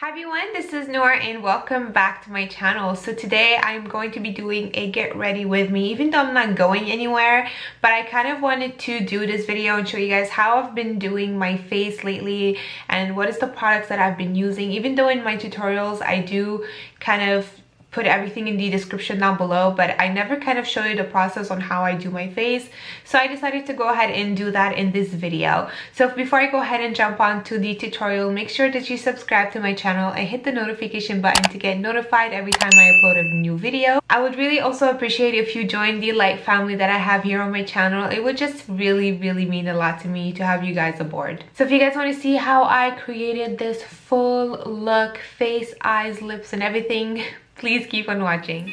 Hi everyone, this is Noor and welcome back to my channel. So today I'm going to be doing a get ready with me, even though I'm not going anywhere, but I kind of wanted to do this video and show you guys how I've been doing my face lately and what is the products that I've been using. Even though in my tutorials I do kind of put everything in the description down below, but I never kind of show you the process on how I do my face, so I decided to go ahead and do that in this video. So before I go ahead and jump on to the tutorial, make sure that you subscribe to my channel and hit the notification button to get notified every time I upload a new video. I would really also appreciate if you join the light family that I have here on my channel. It would just really mean a lot to me to have you guys aboard. So if you guys want to see how I created this full look, face, eyes, lips and everything, please keep on watching.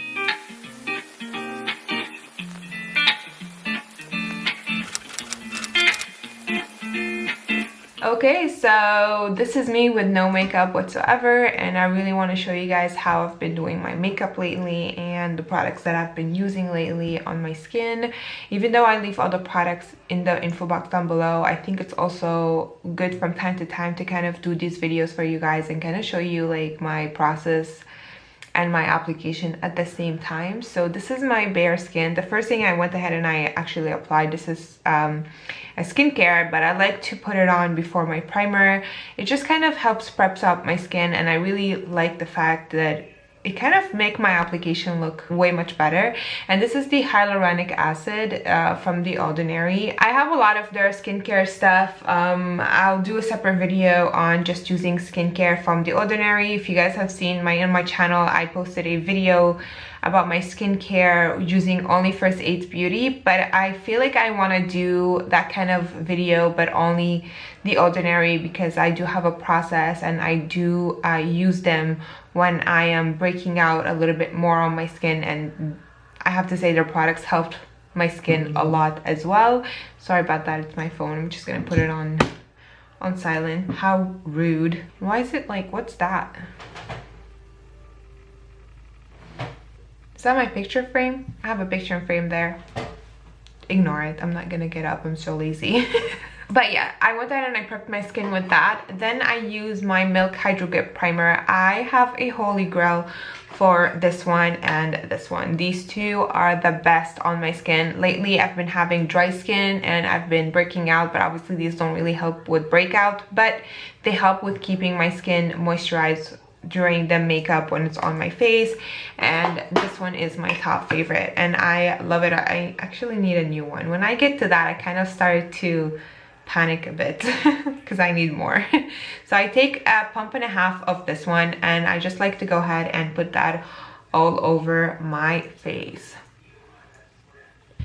Okay, so this is me with no makeup whatsoever, and I really want to show you guys how I've been doing my makeup lately and the products that I've been using lately on my skin. Even though I leave all the products in the info box down below, I think it's also good from time to time to kind of do these videos for you guys and kind of show you like my process and my application at the same time. So this is my bare skin. The first thing I went ahead and I actually applied, this is a skincare, but I like to put it on before my primer. It just kind of helps preps up my skin, and I really like the fact that it kind of make my application look way much better. And this is the hyaluronic acid from The Ordinary. I have a lot of their skincare stuff. I'll do a separate video on just using skincare from The Ordinary. If you guys have seen on my channel, I posted a video about my skincare using only First Aid's Beauty, but I feel like I want to do that kind of video but only The Ordinary, because I do have a process and I do use them when I am breaking out a little bit more on my skin, and I have to say their products helped my skin a lot as well. Sorry about that, it's my phone. I'm just gonna put it on silent. How rude. Why is it like, what's that? Is that my picture frame? I have a picture frame there. Ignore it. I'm not gonna get up. I'm so lazy. But yeah, I went ahead and I prepped my skin with that. Then I use my Milk Hydro Grip Primer. I have a holy grail for this one and this one. These two are the best on my skin. Lately, I've been having dry skin and I've been breaking out, but obviously these don't really help with breakout, but they help with keeping my skin moisturized during the makeup when it's on my face. And this one is my top favorite and I love it. I actually need a new one. When I get to that, I kind of started to panic a bit because I need more. So I take a pump and a half of this one and I just like to go ahead and put that all over my face.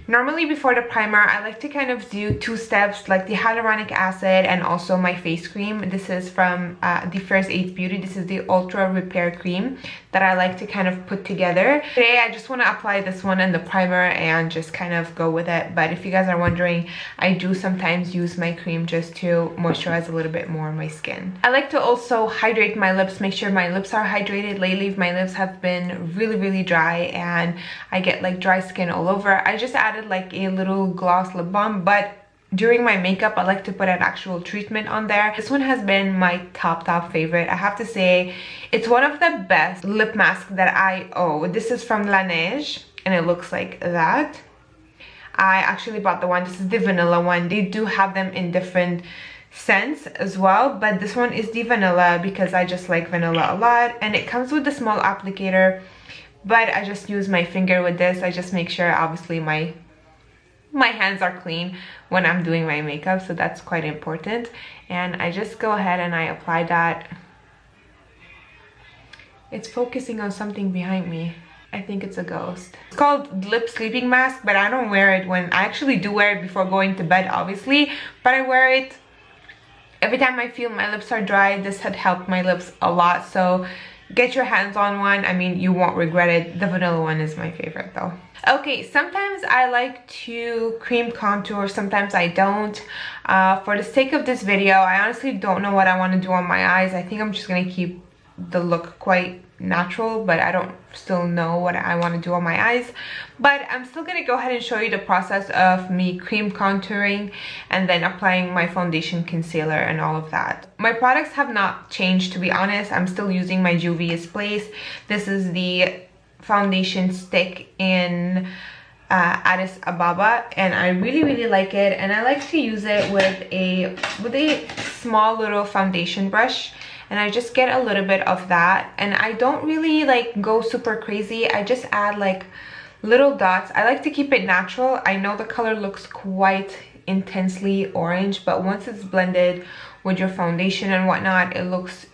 Normally before the primer, I like to kind of do two steps, like the hyaluronic acid and also my face cream. This is from the First Aid's Beauty. This is the Ultra Repair Cream that I like to kind of put together. Today, I just want to apply this one and the primer and just kind of go with it. But if you guys are wondering, I do sometimes use my cream just to moisturize a little bit more on my skin. I like to also hydrate my lips, make sure my lips are hydrated. Lately, my lips have been really dry and I get like dry skin all over. I just added like a little gloss lip balm, but during my makeup I like to put an actual treatment on there. This one has been my top favorite. I have to say it's one of the best lip masks that I own. This is from Laneige and it looks like that. I actually bought the one, this is the vanilla one. They do have them in different scents as well, but this one is the vanilla because I just like vanilla a lot, and it comes with a small applicator, but I just use my finger with this. I just make sure obviously my hands are clean when I'm doing my makeup, so that's quite important. And I just go ahead and I apply that. It's focusing on something behind me. I think it's a ghost. It's called Lip Sleeping Mask, but I don't wear it when I actually do wear it before going to bed, obviously, but I wear it every time I feel my lips are dry. This had helped my lips a lot, so get your hands on one. I mean, you won't regret it. The vanilla one is my favorite though. Okay, sometimes I like to cream contour, sometimes I don't. For the sake of this video, I honestly don't know what I want to do on my eyes. I think I'm just gonna keep the look quite natural, but I don't still know what I want to do on my eyes. But I'm still gonna go ahead and show you the process of me cream contouring and then applying my foundation, concealer, and all of that. My products have not changed, to be honest. I'm still using my Juvia's Place. This is the foundation stick in Addis Ababa, and I really like it, and I like to use it with a small little foundation brush, and I just get a little bit of that, and I don't really like go super crazy. I just add like little dots. I like to keep it natural. I know the color looks quite intensely orange, but once it's blended with your foundation and whatnot, it looks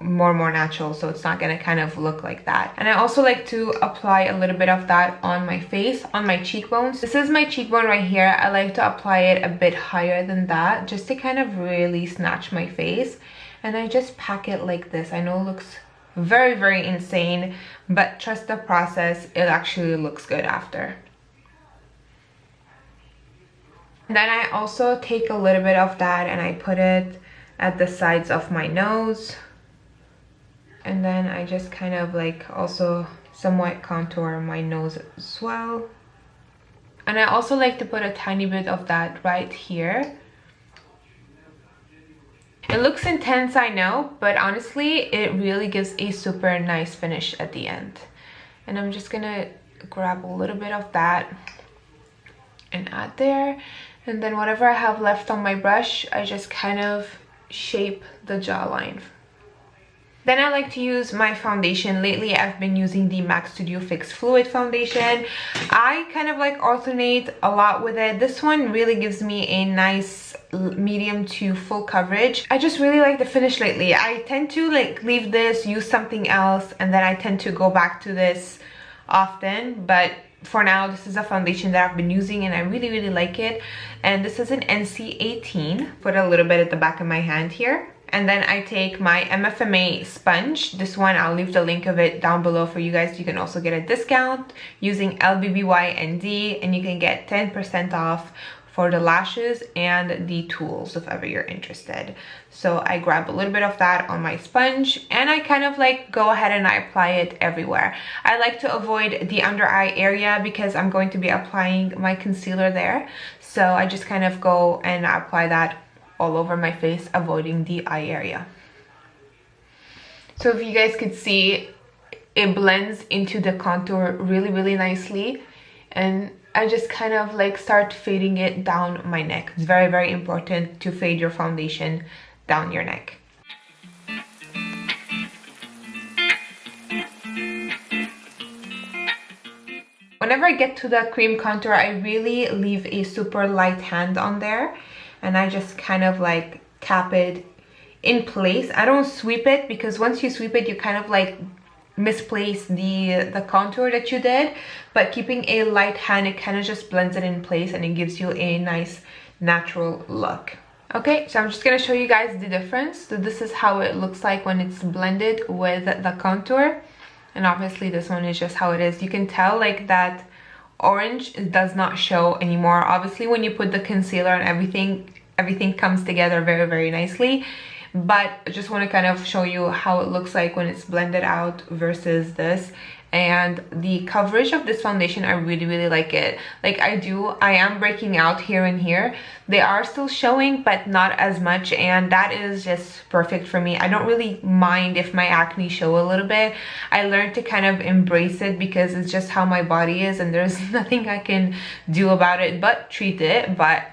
more natural, so it's not gonna kind of look like that. And I also like to apply a little bit of that on my face, on my cheekbones. This is my cheekbone right here. I like to apply it a bit higher than that, just to kind of really snatch my face, and I just pack it like this. I know it looks very insane, but trust the process, it actually looks good after. And then I also take a little bit of that and I put it at the sides of my nose. And then I just kind of like also somewhat contour my nose as well. And I also like to put a tiny bit of that right here. It looks intense, I know, but honestly, it really gives a super nice finish at the end. And I'm just gonna grab a little bit of that and add there. And then whatever I have left on my brush, I just kind of shape the jawline. Then I like to use my foundation. Lately, I've been using the MAC Studio Fix Fluid Foundation. I kind of like alternate a lot with it. This one really gives me a nice medium to full coverage. I just really like the finish lately. I tend to like leave this, use something else, and then I tend to go back to this often. But for now, this is a foundation that I've been using and I really like it. And this is an NC18. Put a little bit at the back of my hand here. And then I take my MFMA sponge. This one, I'll leave the link of it down below for you guys. You can also get a discount using LBBYND, and you can get 10% off for the lashes and the tools if ever you're interested. So I grab a little bit of that on my sponge and I kind of like go ahead and I apply it everywhere. I like to avoid the under eye area because I'm going to be applying my concealer there. So I just kind of go and apply that all over my face, avoiding the eye area. So if you guys could see, it blends into the contour really nicely, and I just kind of like start fading it down my neck. It's very important to fade your foundation down your neck. Whenever I get to the cream contour, I really leave a super light hand on there, and I just kind of like tap it in place. I don't sweep it because once you sweep it, you kind of like misplace the contour that you did. But keeping a light hand, it kind of just blends it in place and it gives you a nice natural look. Okay, so I'm just gonna show you guys the difference. So this is how it looks like when it's blended with the contour. And obviously this one is just how it is. You can tell like that orange does not show anymore. Obviously when you put the concealer and everything comes together very nicely, but I just want to kind of show you how it looks like when it's blended out versus this. And the coverage of this foundation, I really like it. Like I am breaking out here and here. They are still showing, but not as much, and that is just perfect for me. I don't really mind if my acne show a little bit. I learned to kind of embrace it because it's just how my body is, and there's nothing I can do about it but treat it. But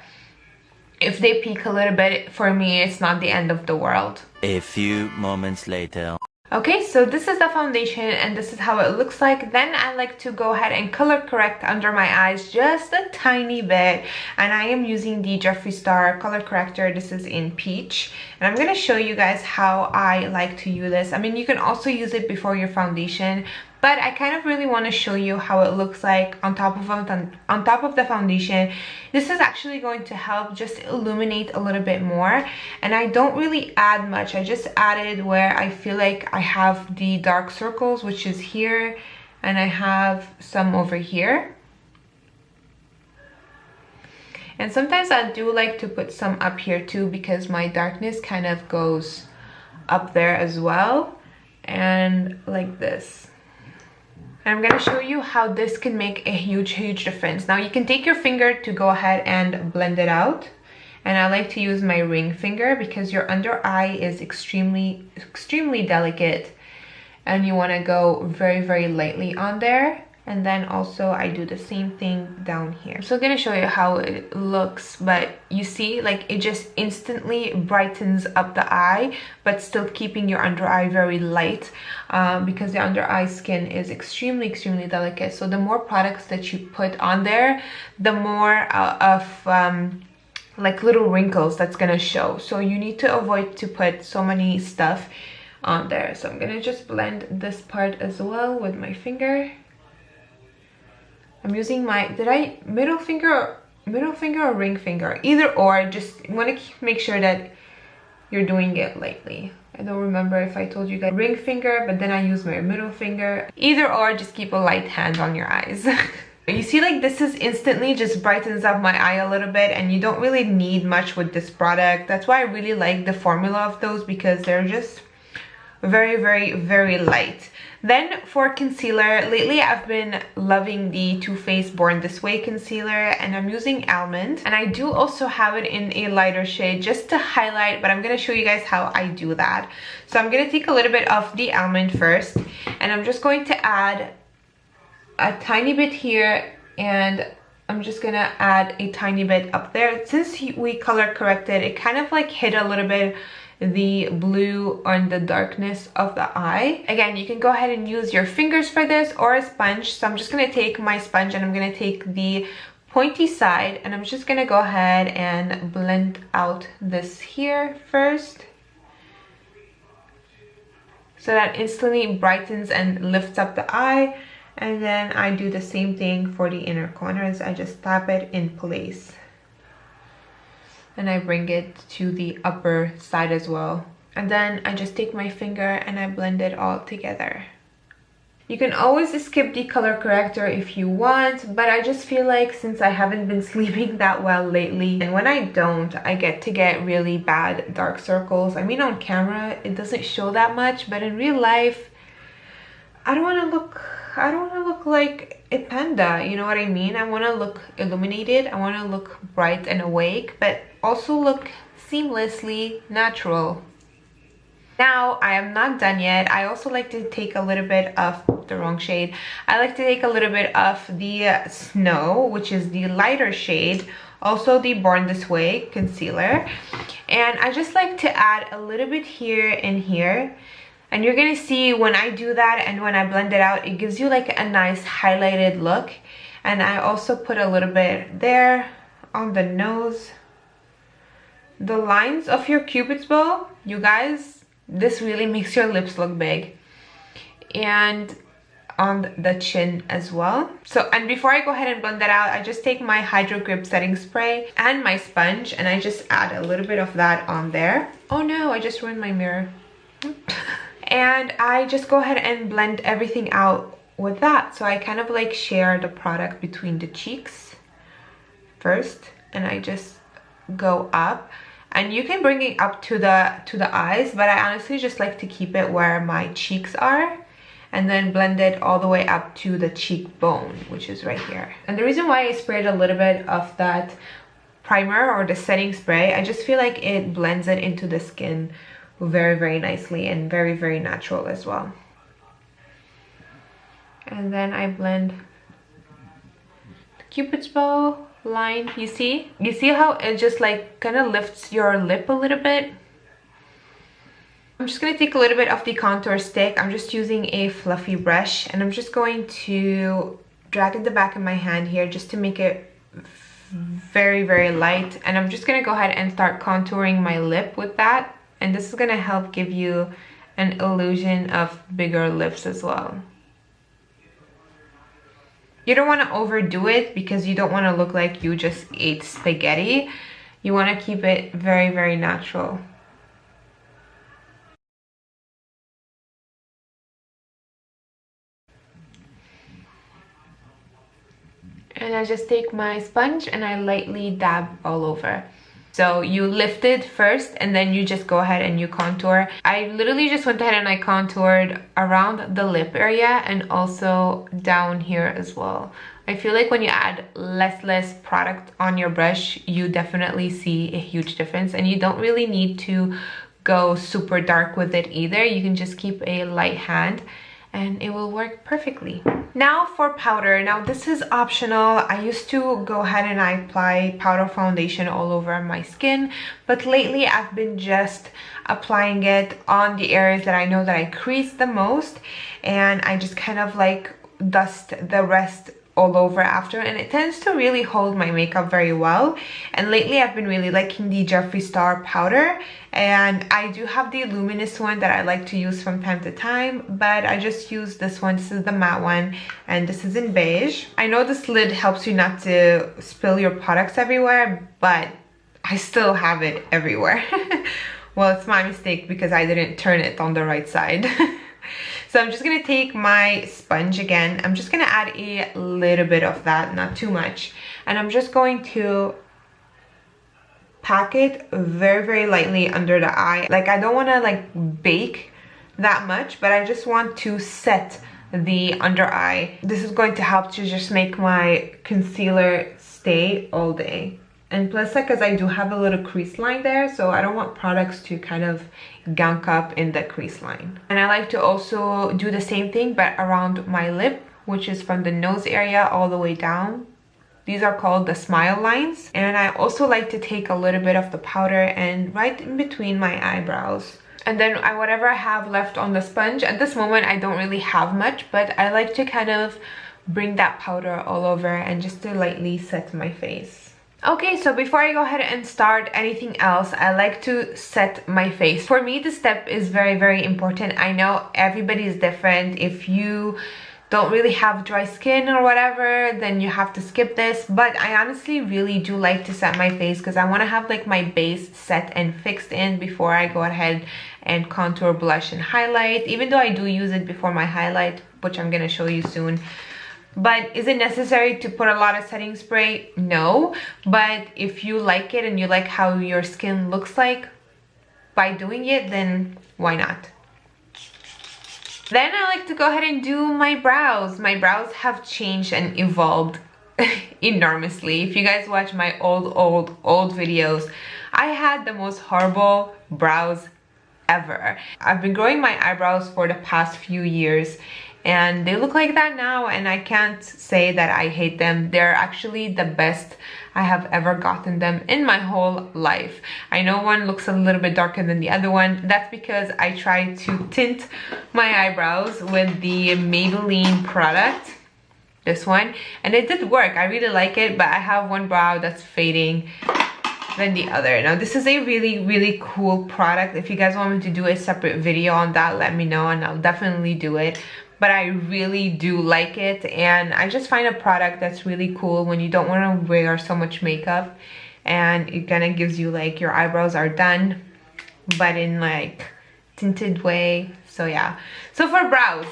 if they peak a little bit, for me, it's not the end of the world. A few moments later. Okay, so this is the foundation and this is how it looks like. Then I like to go ahead and color correct under my eyes just a tiny bit. And I am using the Jeffery Star color corrector. This is in Peach. And I'm going to show you guys how I like to use this. I mean, you can also use it before your foundation, but I kind of really want to show you how it looks like on top of the foundation. This is actually going to help just illuminate a little bit more. And I don't really add much. I just added where I feel like I have the dark circles, which is here, and I have some over here. And sometimes I do like to put some up here too, because my darkness kind of goes up there as well. and like this. And I'm going to show you how this can make a huge difference. Now you can take your finger to go ahead and blend it out. And I like to use my ring finger because your under eye is extremely delicate. And you want to go very lightly on there. And then also I do the same thing down here. I'm still going to show you how it looks, but you see, like, it just instantly brightens up the eye, but still keeping your under eye very light, because the under eye skin is extremely delicate. So the more products that you put on there, the more of like little wrinkles that's gonna show. So you need to avoid to put so many stuff on there. So I'm gonna just blend this part as well with my finger. I'm using my, middle finger or ring finger? Either or, just want to make sure that you're doing it lightly. I don't remember if I told you guys ring finger, but then I use my middle finger. Either or, just keep a light hand on your eyes. You see, like, this is instantly just brightens up my eye a little bit, and you don't really need much with this product. That's why I really like the formula of those, because they're just very light. Then for concealer, lately I've been loving the Too Faced Born This Way concealer, and I'm using Almond, and I do also have it in a lighter shade just to highlight, but I'm going to show you guys how I do that. So I'm going to take a little bit of the Almond first, and I'm just going to add a tiny bit here, and I'm just going to add a tiny bit up there. Since we color corrected, it kind of like hid a little bit the blue on the darkness of the eye. Again, you can go ahead and use your fingers for this or a sponge. So I'm just going to take my sponge and I'm going to take the pointy side, and I'm just going to go ahead and blend out this here first, so that instantly brightens and lifts up the eye. And then I do the same thing for the inner corners. I just tap it in place, and I bring it to the upper side as well. And then I just take my finger and I blend it all together. You can always skip the color corrector if you want, but I just feel like since I haven't been sleeping that well lately, and when I don't, I get really bad dark circles. I mean, on camera it doesn't show that much, but in real life I don't want to look like a panda, you know what I mean? I want to look illuminated, I want to look bright and awake, but also look seamlessly natural. Now I am not done yet. I also like to take a little bit of the wrong shade. I like to take a little bit of the Snow, which is the lighter shade, also the Born This Way concealer, and I just like to add a little bit here and here. And you're gonna see when I do that and when I blend it out, it gives you like a nice highlighted look. And I also put a little bit there on the nose. The lines of your Cupid's bow, you guys, this really makes your lips look big. And on the chin as well. So, and before I go ahead and blend that out, I just take my Hydro Grip setting spray and my sponge, and I just add a little bit of that on there. Oh no, I just ruined my mirror. And I just go ahead and blend everything out with that. So I kind of like share the product between the cheeks first, and I just go up. And you can bring it up to the eyes, but I honestly just like to keep it where my cheeks are, and then blend it all the way up to the cheekbone, which is right here. And the reason why I sprayed a little bit of that primer or the setting spray, I just feel like it blends it into the skin very nicely and very natural as well. And then I blend the Cupid's bow line. You see how it just like kind of lifts your lip a little bit. I'm just going to take a little bit of the contour stick. I'm just using a fluffy brush, and I'm just going to drag in the back of my hand here just to make it very light. And I'm just going to go ahead and start contouring my lip with that. And this is going to help give you an illusion of bigger lips as well. You don't want to overdo it because you don't want to look like you just ate spaghetti. You want to keep it very natural. And I just take my sponge and I lightly dab all over. So you lift it first and then you just go ahead and you contour. I literally just went ahead and I contoured around the lip area and also down here as well. I feel like when you add less product on your brush, you definitely see a huge difference, and you don't really need to go super dark with it either. You can just keep a light hand and it will work perfectly. Now for powder. Now this is optional. I used to go ahead and I apply powder foundation all over my skin, but lately I've been just applying it on the areas that I know that I crease the most, and I just kind of like dust the rest all over after, and it tends to really hold my makeup very well. And lately I've been really liking the Jeffery Star powder, and I do have the luminous one that I like to use from time to time, but I just use this one. This is the matte one, and this is in beige. I know this lid helps you not to spill your products everywhere, but I still have it everywhere. Well, it's my mistake because I didn't turn it on the right side. So I'm just gonna take my sponge again. I'm just gonna add a little bit of that, not too much. And I'm just going to pack it very lightly under the eye. Like, I don't wanna like bake that much, but I just want to set the under eye. This is going to help to just make my concealer stay all day. And plus, like, because I do have a little crease line there, so I don't want products to kind of gunk up in the crease line. And I like to also do the same thing, but around my lip, which is from the nose area all the way down. These are called the smile lines. And I also like to take a little bit of the powder and right in between my eyebrows. And then whatever I have left on the sponge, at this moment I don't really have much, but I like to kind of bring that powder all over and just to lightly set my face. Okay, so before I go ahead and start anything else, I like to set my face. For me, this step is very important. I know everybody is different. If you don't really have dry skin or whatever, then you have to skip this. But I honestly really do like to set my face because I want to have like my base set and fixed in before I go ahead and contour, blush, and highlight. Even though I do use it before my highlight, which I'm going to show you soon. But is it necessary to put a lot of setting spray? No. But if you like it and you like how your skin looks like by doing it, then why not? Then I like to go ahead and do my brows. My brows have changed and evolved enormously. If you guys watch my old videos, I had the most horrible brows ever. I've been growing my eyebrows for the past few years, and they look like that now, and I can't say that I hate them. They're actually the best I have ever gotten them in my whole life. I know one looks a little bit darker than the other one. That's because I tried to tint my eyebrows with the Maybelline product, this one, and it did work. I really like it, but I have one brow that's fading than the other. Now this is a really cool product. If you guys want me to do a separate video on that, let me know and I'll definitely do it. But I really do like it, and I just find a product that's really cool when you don't want to wear so much makeup, and it kind of gives you like your eyebrows are done but in like tinted way. So yeah, so for brows,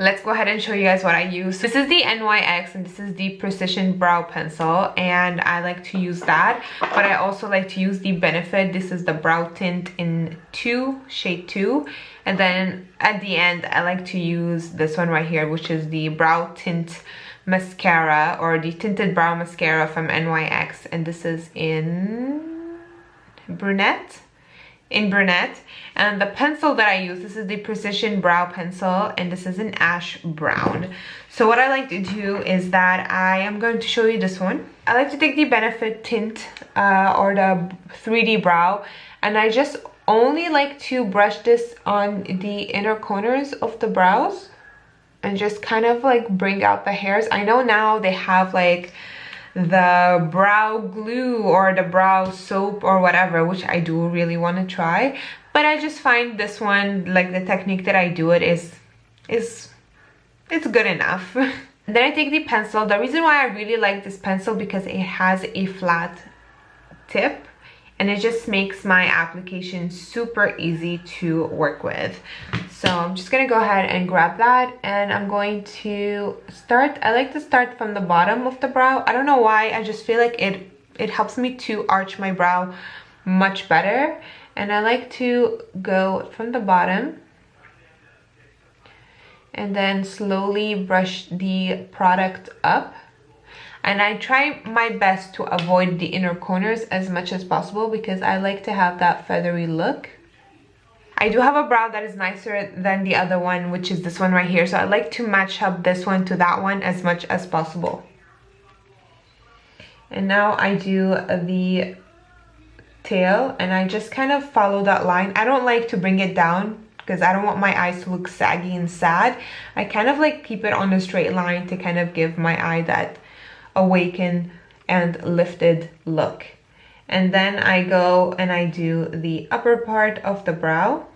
let's go ahead and show you guys what I use. This is the NYX and this is the Precision Brow Pencil, and I like to use that, but I also like to use the Benefit. This is the Brow Tint in shade 2. And then at the end, I like to use this one right here, which is the Brow Tint Mascara, or the Tinted Brow Mascara from NYX. And this is in brunette. And the pencil that I use, this is the Precision Brow Pencil, and this is an ash brown. So what I like to do is that I am going to show you this one. I like to take the Benefit Tint or the 3D Brow, and I just only like to brush this on the inner corners of the brows and just kind of like bring out the hairs. I know now they have like the brow glue or the brow soap or whatever, which I do really want to try, but I just find this one, like the technique that I do it is it's good enough. Then I take the pencil. The reason why I really like this pencil because it has a flat tip, and it just makes my application super easy to work with. So I'm just gonna go ahead and grab that, and I'm going to start. I like to start from the bottom of the brow. I don't know why, I just feel like it it helps me to arch my brow much better. And I like to go from the bottom and then slowly brush the product up. And I try my best to avoid the inner corners as much as possible because I like to have that feathery look. I do have a brow that is nicer than the other one, which is this one right here. So I like to match up this one to that one as much as possible. And now I do the tail and I just kind of follow that line. I don't like to bring it down because I don't want my eyes to look saggy and sad. I kind of like keep it on a straight line to kind of give my eye that awakened and lifted look. And then I go and I do the upper part of the brow.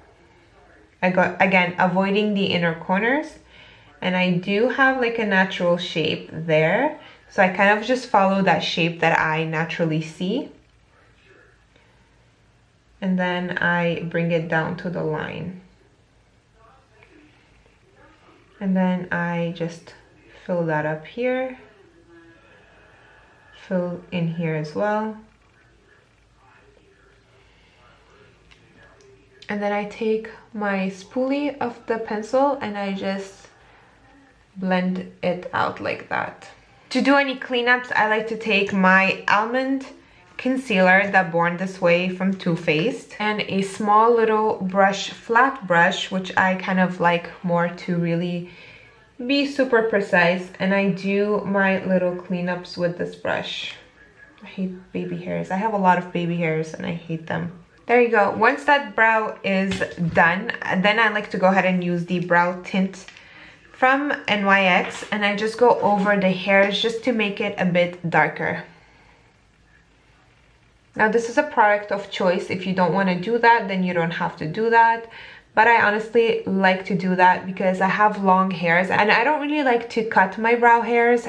I go again avoiding the inner corners, and I do have like a natural shape there, so I kind of just follow that shape that I naturally see, and then I bring it down to the line. And then I just fill that up here, fill in here as well. And then I take my spoolie of the pencil and I just blend it out like that. To do any cleanups, I like to take my Almond concealer, that Born This Way from Too Faced, and a small little brush, flat brush, which I kind of like more to really be super precise. And I do my little cleanups with this brush. I hate baby hairs. I have a lot of baby hairs and I hate them. There you go. Once that brow is done, then I like to go ahead and use the brow tint from NYX, and I just go over the hairs just to make it a bit darker. Now this is a product of choice. If you don't want to do that, then you don't have to do that. But I honestly like to do that because I have long hairs and I don't really like to cut my brow hairs.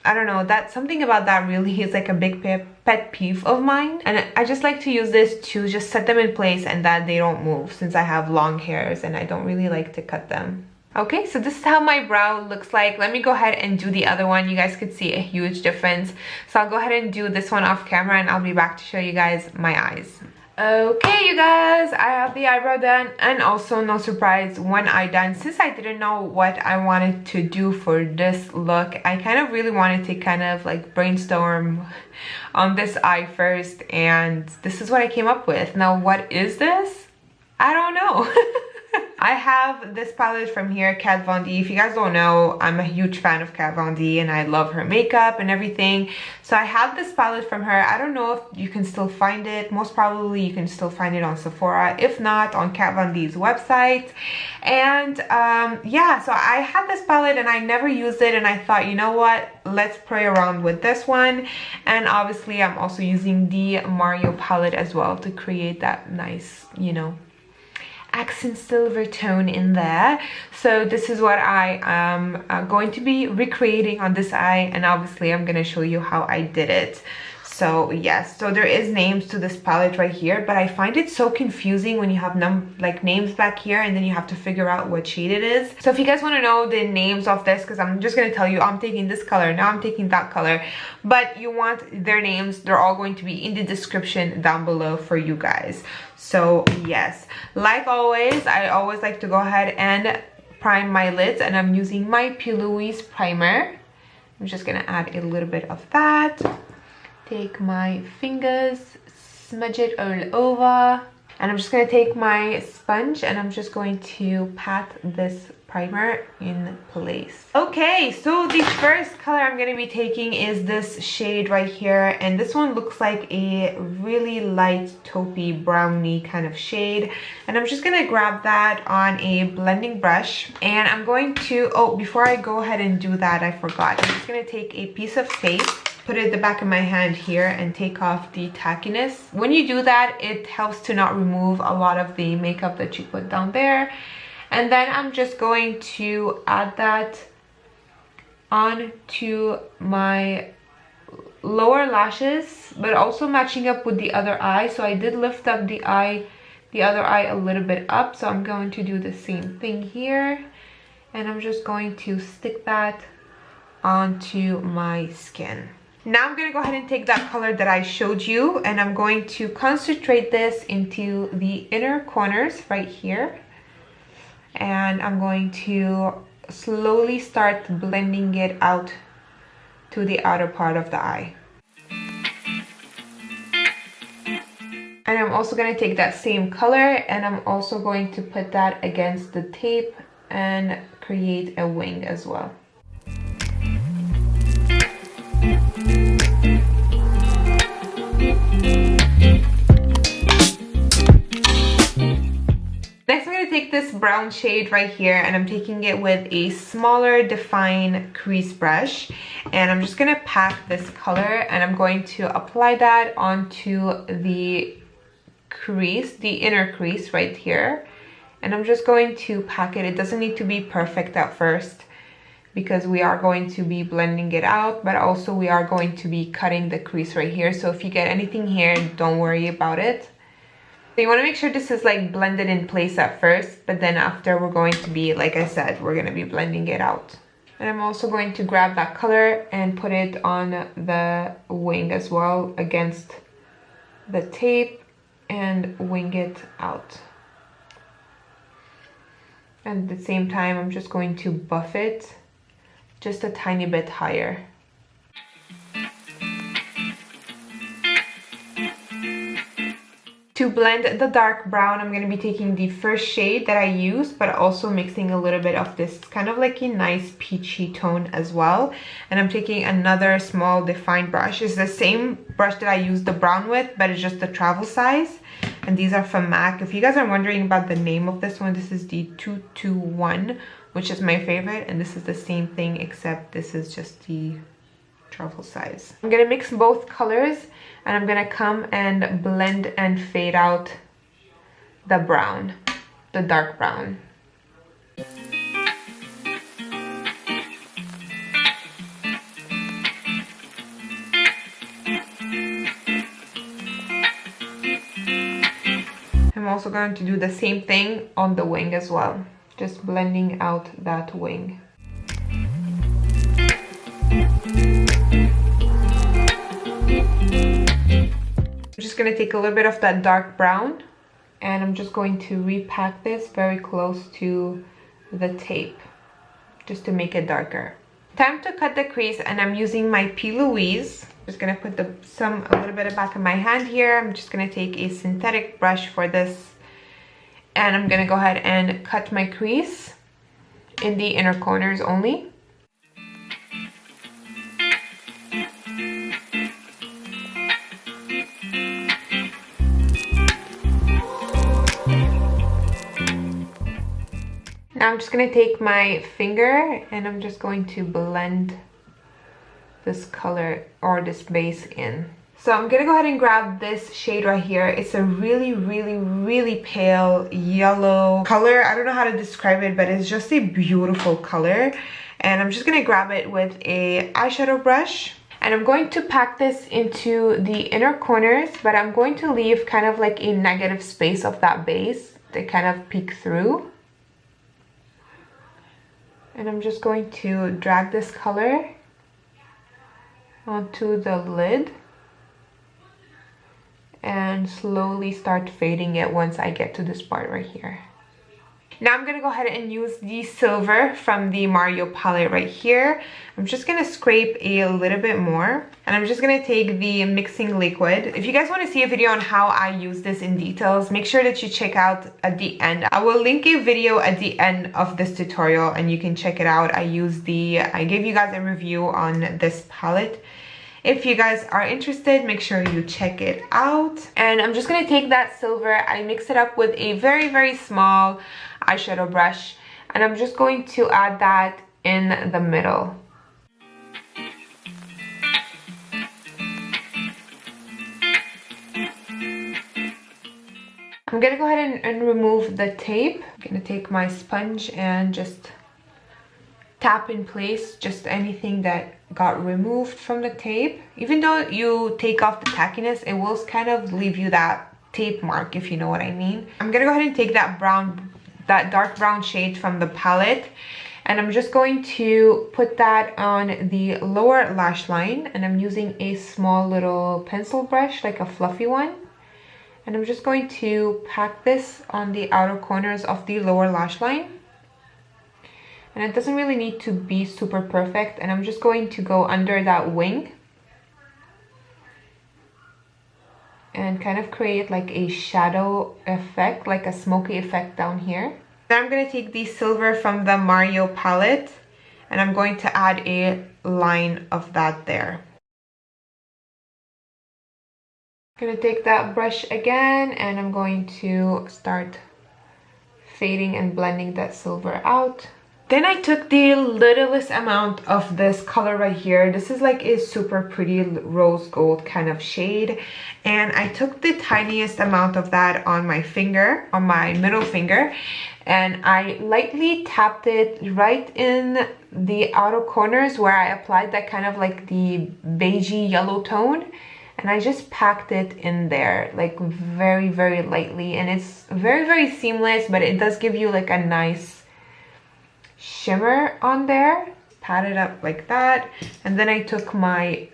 I don't know, that something about that really is like a big pet peeve of mine. And I just like to use this to just set them in place and that they don't move, since I have long hairs and I don't really like to cut them. Okay, so this is how my brow looks like. Let me go ahead and do the other one. You guys could see a huge difference. So I'll go ahead and do this one off camera and I'll be back to show you guys my eyes. Okay, you guys, I have the eyebrow done, and also no surprise, one eye done. Since I didn't know what I wanted to do for this look, I kind of really wanted to kind of like brainstorm on this eye first, and this is what I came up with. Now, what is this? I don't know. I have this palette from here, Kat Von D. If you guys don't know, I'm a huge fan of Kat Von D and I love her makeup and everything. So I have this palette from her. I don't know if you can still find it. Most probably you can still find it on Sephora. If not, on Kat Von D's website. And yeah, so I had this palette and I never used it. And I thought, you know what? Let's play around with this one. And obviously I'm also using the Mario palette as well to create that nice, you know, accent silver tone in there. So this is what I am going to be recreating on this eye, and obviously I'm going to show you how I did it. So yes, so there is names to this palette right here, but I find it so confusing when you have names back here and then you have to figure out what shade it is. So if you guys want to know the names of this, because I'm just going to tell you, I'm taking this color, now I'm taking that color, but you want their names, they're all going to be in the description down below for you guys. So yes, like always, I always like to go ahead and prime my lids, and I'm using my P. Louise primer. I'm just going to add a little bit of that. Take my fingers, smudge it all over, and I'm just going to take my sponge and I'm just going to pat this primer in place. Okay, so the first color I'm going to be taking is this shade right here, and this one looks like a really light taupey browny kind of shade, and I'm just going to grab that on a blending brush, and I'm going to, oh, before I go ahead and do that, I forgot. I'm just going to take a piece of tape, put it at the back of my hand here, and take off the tackiness. When you do that, it helps to not remove a lot of the makeup that you put down there. And then I'm just going to add that onto my lower lashes, but also matching up with the other eye. So I did lift up the other eye a little bit up. So I'm going to do the same thing here. And I'm just going to stick that onto my skin. Now I'm going to go ahead and take that color that I showed you, and I'm going to concentrate this into the inner corners right here. And I'm going to slowly start blending it out to the outer part of the eye. And I'm also going to take that same color and I'm also going to put that against the tape and create a wing as well. Next, I'm going to take this brown shade right here and I'm taking it with a smaller define crease brush, and I'm just going to pack this color and I'm going to apply that onto the crease, the inner crease right here, and I'm just going to pack it. It doesn't need to be perfect at first because we are going to be blending it out, but also we are going to be cutting the crease right here. So if you get anything here, don't worry about it. So you want to make sure this is like blended in place at first, but then after we're going to be, like I said, we're going to be blending it out. And I'm also going to grab that color and put it on the wing as well against the tape and wing it out. And at the same time, I'm just going to buff it just a tiny bit higher. To blend the dark brown, I'm going to be taking the first shade that I used, but also mixing a little bit of this kind of like a nice peachy tone as well. And I'm taking another small defined brush. It's the same brush that I used the brown with, but it's just the travel size. And these are from MAC. If you guys are wondering about the name of this one, this is the 221, which is my favorite. And this is the same thing, except this is just the travel size. I'm gonna mix both colors and I'm gonna come and blend and fade out the brown, the dark brown. I'm also going to do the same thing on the wing as well, just blending out that wing. I'm just going to take a little bit of that dark brown and I'm just going to repack this very close to the tape just to make it darker. Time to cut the crease, and I'm using my P. Louise. Just going to put a little bit of back of my hand here. I'm just going to take a synthetic brush for this and I'm going to go ahead and cut my crease in the inner corners only. Now I'm just going to take my finger and I'm just going to blend this color or this base in. So I'm going to go ahead and grab this shade right here. It's a really pale yellow color. I don't know how to describe it, but it's just a beautiful color. And I'm just going to grab it with a eyeshadow brush. And I'm going to pack this into the inner corners, but I'm going to leave kind of like a negative space of that base to kind of peek through. And I'm just going to drag this color onto the lid and slowly start fading it once I get to this part right here. Now I'm going to go ahead and use the silver from the Mario palette right here. I'm just going to scrape a little bit more and I'm just going to take the mixing liquid. If you guys want to see a video on how I use this in details, make sure that you check out at the end. I will link a video at the end of this tutorial and you can check it out. I gave you guys a review on this palette. If you guys are interested, make sure you check it out. And I'm just going to take that silver, I mix it up with a very small eyeshadow brush, and I'm just going to add that in the middle. I'm going to go ahead and remove the tape. I'm going to take my sponge and just tap in place just anything that got removed from the tape. Even though you take off the tackiness, it will kind of leave you that tape mark, if you know what I mean. I'm gonna go ahead and take that dark brown shade from the palette And I'm just going to put that on the lower lash line, and I'm using a small little pencil brush, like a fluffy one. And I'm just going to pack this on the outer corners of the lower lash line. And it doesn't really need to be super perfect. And I'm just going to go under that wing and kind of create like a shadow effect, like a smoky effect down here. Then I'm going to take the silver from the Mario palette, and I'm going to add a line of that there. I'm going to take that brush again, and I'm going to start fading and blending that silver out. Then I took the littlest amount of this color right here. This is like a super pretty rose gold kind of shade. And I took the tiniest amount of that on my finger, on my middle finger. And I lightly tapped it right in the outer corners where I applied that kind of like the beigey yellow tone. And I just packed it in there like very, very lightly. And it's very, very seamless, but it does give you like a nice shimmer on there. Pat it up like that. And then I took my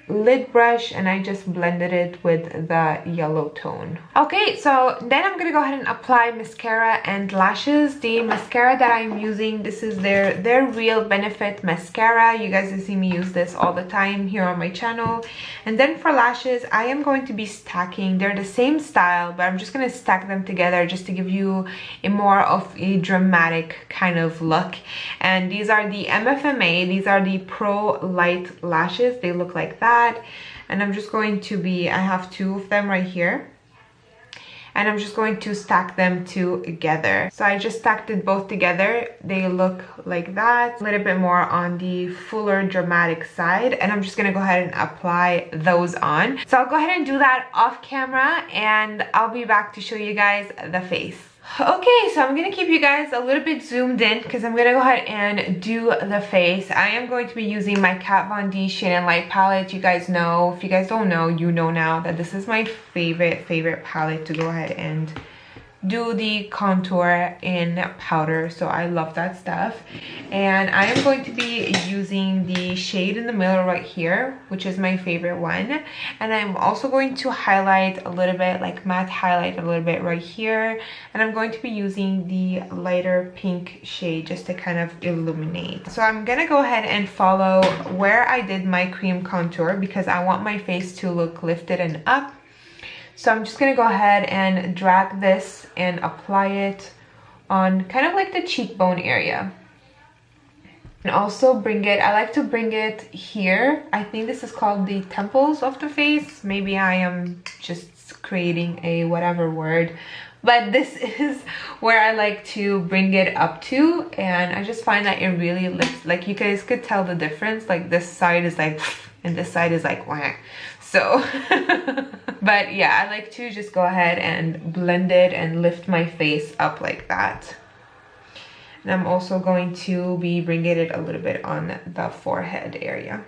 lid brush and I just blended it with the yellow tone. Okay, so then I'm gonna go ahead and apply mascara and lashes. The mascara that I'm using, this is their Real Benefit mascara. You guys have seen me use this all the time here on my channel. And then for lashes, I am going to be stacking. They're the same style, but I'm just gonna stack them together just to give you a more of a dramatic kind of look. And these are the MFMA. These are the Pro Light lashes. They look like that. And I'm just going to be, I have two of them right here, and I'm just going to stack them together. So I just stacked it both together. They look like that, a little bit more on the fuller dramatic side, and I'm just gonna go ahead and apply those on. So I'll go ahead and do that off camera, and I'll be back to show you guys the face. Okay, so I'm gonna keep you guys a little bit zoomed in because I'm gonna go ahead and do the face. I am going to be using my Kat Von D Shade and Light palette. You guys know, if you guys don't know, you know now that this is my favorite palette to go ahead and do the contour in powder. So I love that stuff. And I am going to be using the shade in the middle right here, which is my favorite one. And I'm also going to highlight a little bit, like matte highlight a little bit right here. And I'm going to be using the lighter pink shade just to kind of illuminate. So I'm gonna go ahead and follow where I did my cream contour because I want my face to look lifted and up. So I'm just gonna go ahead and drag this and apply it on kind of like the cheekbone area. And also bring it, I like to bring it here. I think this is called the temples of the face. Maybe I am just creating a whatever word. But this is where I like to bring it up to. And I just find that it really looks, like you guys could tell the difference. Like this side is like, and this side is like, wah. So, but yeah, I like to just go ahead and blend it and lift my face up like that. And I'm also going to be bringing it a little bit on the forehead area.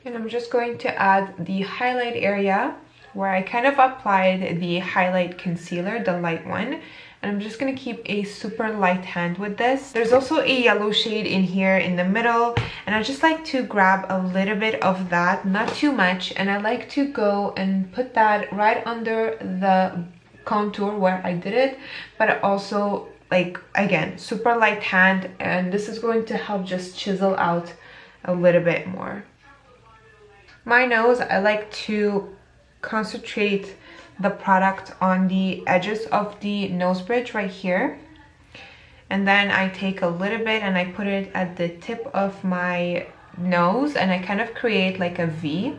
And I'm just going to add the highlight area where I kind of applied the highlight concealer, the light one. And I'm just gonna keep a super light hand with this. There's also a yellow shade in here in the middle, and I just like to grab a little bit of that, not too much, and I like to go and put that right under the contour where I did it, but also, like, again, super light hand, and this is going to help just chisel out a little bit more. My nose, I like to concentrate the product on the edges of the nose bridge right here, and then I take a little bit and I put it at the tip of my nose, and I kind of create like a V,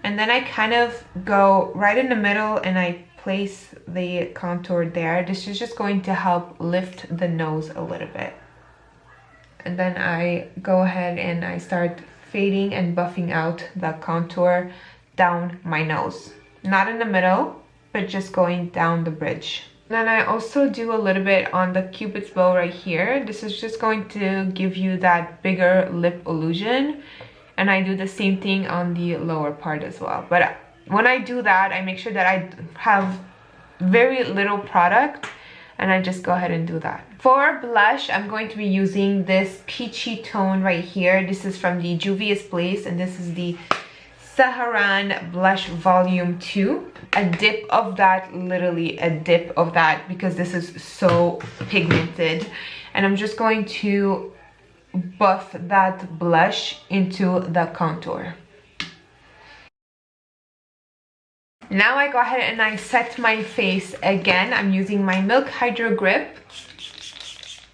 and then I kind of go right in the middle and I place the contour there. This is just going to help lift the nose a little bit, and then I go ahead and I start fading and buffing out the contour down my nose, not in the middle, but just going down the bridge. Then I also do a little bit on the cupid's bow right here. This is just going to give you that bigger lip illusion, and I do the same thing on the lower part as well. But when I do that, I make sure that I have very little product, and I just go ahead and do that. For blush, I'm going to be using this peachy tone right here. This is from the Juvia's Place, and this is the Saharan Blush Volume 2. A dip of that, literally a dip of that, because this is so pigmented. And I'm just going to buff that blush into the contour. Now I go ahead and I set my face again. I'm using my Milk Hydro Grip.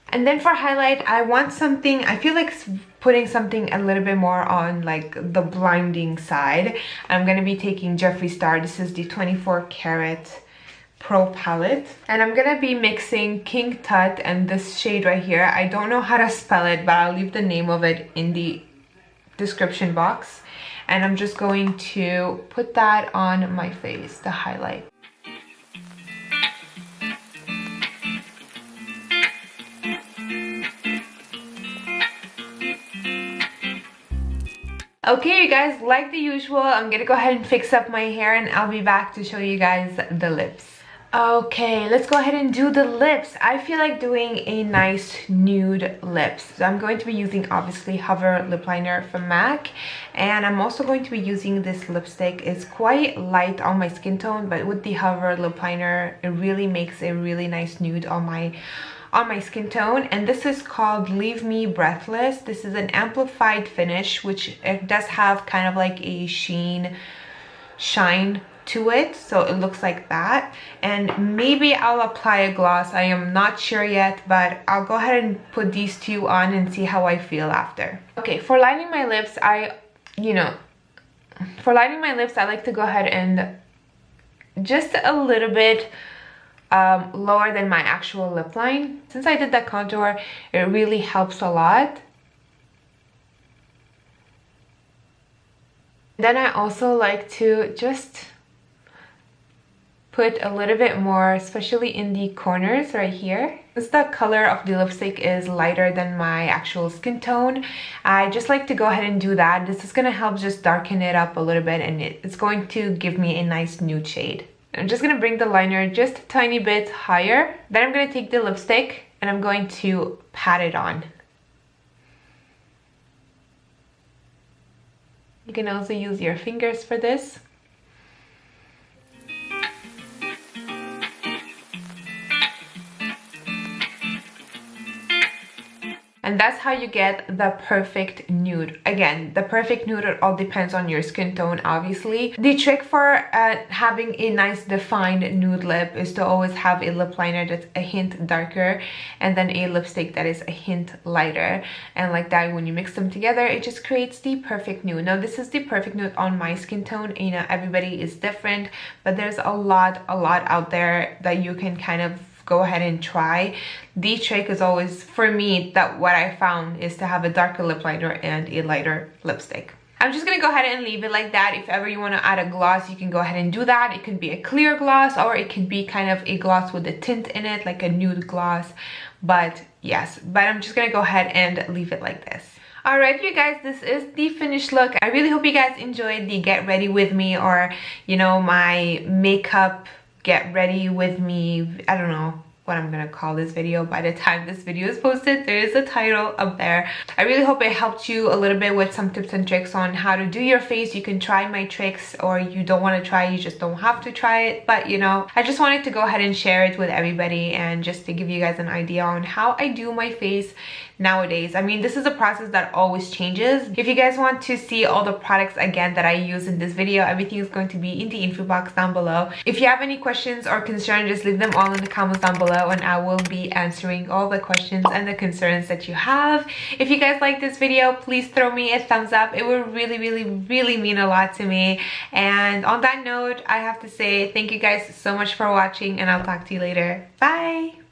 And then for highlight, I want something, I feel like putting something a little bit more on like the blinding side. I'm going to be taking Jeffery Star. This is the 24 karat Pro palette. And I'm going to be mixing King Tut and this shade right here. I don't know how to spell it, but I'll leave the name of it in the description box. And I'm just going to put that on my face, the highlight. Okay, you guys, like the usual, I'm gonna go ahead and fix up my hair and I'll be back to show you guys the lips. Okay, let's go ahead and do the lips. I feel like doing a nice nude lips. So I'm going to be using, obviously, Hover Lip Liner from MAC. And I'm also going to be using this lipstick. It's quite light on my skin tone, but with the Hover Lip Liner, it really makes a really nice nude on my skin tone. And this is called Leave Me Breathless. This is an amplified finish, which it does have kind of like a shine to it, so it looks like that. And maybe I'll apply a gloss. I am not sure yet, but I'll go ahead and put these two on and see how I feel after. Okay, for lining my lips, I like to go ahead and just a little bit lower than my actual lip line. Since I did that contour, it really helps a lot. Then I also like to just put a little bit more, especially in the corners right here. Since the color of the lipstick is lighter than my actual skin tone, I just like to go ahead and do that. This is gonna help just darken it up a little bit, and it's going to give me a nice nude shade. I'm just gonna bring the liner just a tiny bit higher. Then I'm gonna take the lipstick and I'm going to pat it on. You can also use your fingers for this. And that's how you get the perfect nude. Again, the perfect nude, it all depends on your skin tone, obviously. The trick for having a nice defined nude lip is to always have a lip liner that's a hint darker and then a lipstick that is a hint lighter. And like that, when you mix them together, it just creates the perfect nude. Now, this is the perfect nude on my skin tone. You know, everybody is different, but there's a lot out there that you can kind of go ahead and try. The trick is always, for me, that what I found is to have a darker lip liner and a lighter lipstick. I'm just gonna go ahead and leave it like that. If ever you want to add a gloss, you can go ahead and do that. It can be a clear gloss, or it can be kind of a gloss with a tint in it, like a nude gloss. But yes, but I'm just gonna go ahead and leave it like this. Alright, you guys, this is the finished look. I really hope you guys enjoyed the get ready with me, or, you know, my makeup get ready with me. I don't know what I'm gonna call this video. By the time this video is posted, there is a title up there. I really hope it helped you a little bit with some tips and tricks on how to do your face. You can try my tricks, or you don't want to try, you just don't have to try it. But you know, I just wanted to go ahead and share it with everybody, and just to give you guys an idea on how I do my face nowadays. I mean, this is a process that always changes. If you guys want to see all the products again that I use in this video, everything is going to be in the info box down below. If you have any questions or concerns, just leave them all in the comments down below, and I will be answering all the questions and the concerns that you have. If you guys like this video, please throw me a thumbs up. It would really mean a lot to me. And on that note, I have to say thank you guys so much for watching, and I'll talk to you later. Bye.